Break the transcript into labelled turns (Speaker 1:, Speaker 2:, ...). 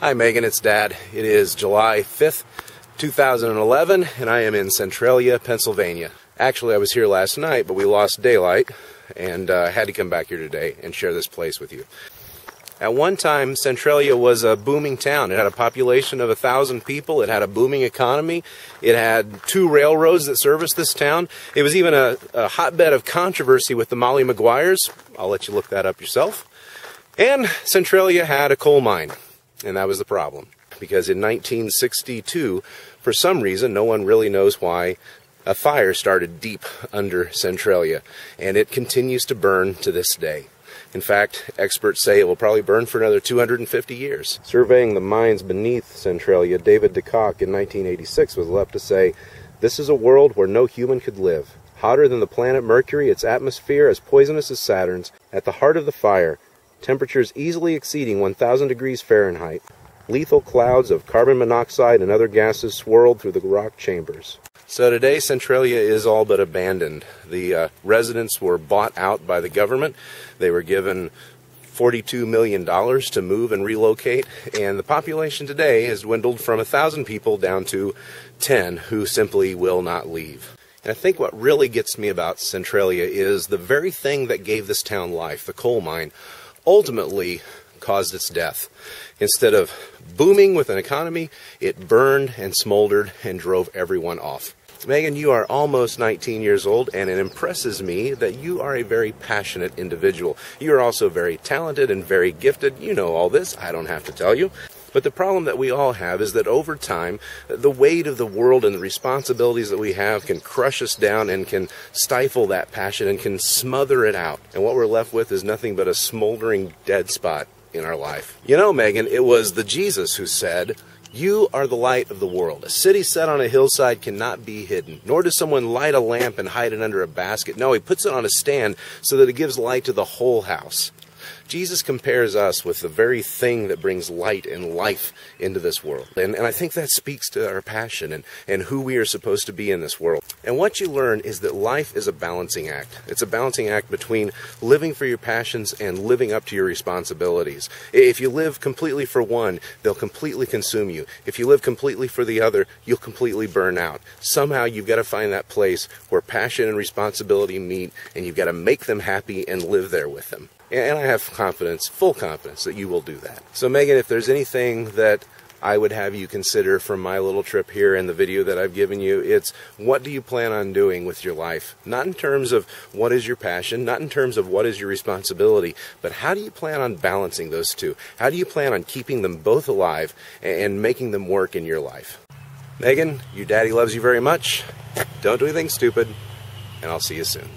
Speaker 1: Hi Megan, it's Dad. It is July 5th, 2011, and I am in Centralia, Pennsylvania. Actually, I was here last night, but we lost daylight, and I had to come back here today and share this place with you. At one time, Centralia was a booming town. It had a population of 1,000 people. It had a booming economy. It had 2 railroads that serviced this town. It was even a hotbed of controversy with the Molly Maguires. I'll let you look that up yourself. And Centralia had a coal mine. And that was the problem, because in 1962, for some reason, no one really knows why, a fire started deep under Centralia, and it continues to burn to this day. In fact, experts say it will probably burn for another 250 years. Surveying the mines beneath Centralia, David DeCock in 1986 was left to say, "This is a world where no human could live. Hotter than the planet Mercury, its atmosphere as poisonous as Saturn's. At the heart of the fire, temperatures easily exceeding 1,000 degrees Fahrenheit. Lethal clouds of carbon monoxide and other gases swirled through the rock chambers." So today, Centralia is all but abandoned. The residents were bought out by the government. They were given $42 million to move and relocate, and the population today has dwindled from 1,000 people down to 10 who simply will not leave. And I think what really gets me about Centralia is the very thing that gave this town life, the coal mine, ultimately caused its death. Instead of booming with an economy, it burned and smoldered and drove everyone off. Megan, you are almost 19 years old, and it impresses me that you are a very passionate individual. You are also very talented and very gifted. You know all this, I don't have to tell you. But the problem that we all have is that over time, the weight of the world and the responsibilities that we have can crush us down and can stifle that passion and can smother it out. And what we're left with is nothing but a smoldering dead spot in our life. You know, Megan, it was the Jesus who said, "You are the light of the world. A city set on a hillside cannot be hidden, nor does someone light a lamp and hide it under a basket. No, he puts it on a stand so that it gives light to the whole house." Jesus compares us with the very thing that brings light and life into this world. And I think that speaks to our passion and who we are supposed to be in this world. And what you learn is that life is a balancing act. It's a balancing act between living for your passions and living up to your responsibilities. If you live completely for one, they'll completely consume you. If you live completely for the other, you'll completely burn out. Somehow you've got to find that place where passion and responsibility meet, and you've got to make them happy and live there with them. And I have confidence, full confidence, that you will do that. So Megan, if there's anything that I would have you consider from my little trip here and the video that I've given you, it's what do you plan on doing with your life? Not in terms of what is your passion, not in terms of what is your responsibility, but how do you plan on balancing those two? How do you plan on keeping them both alive and making them work in your life? Megan, your daddy loves you very much. Don't do anything stupid, and I'll see you soon.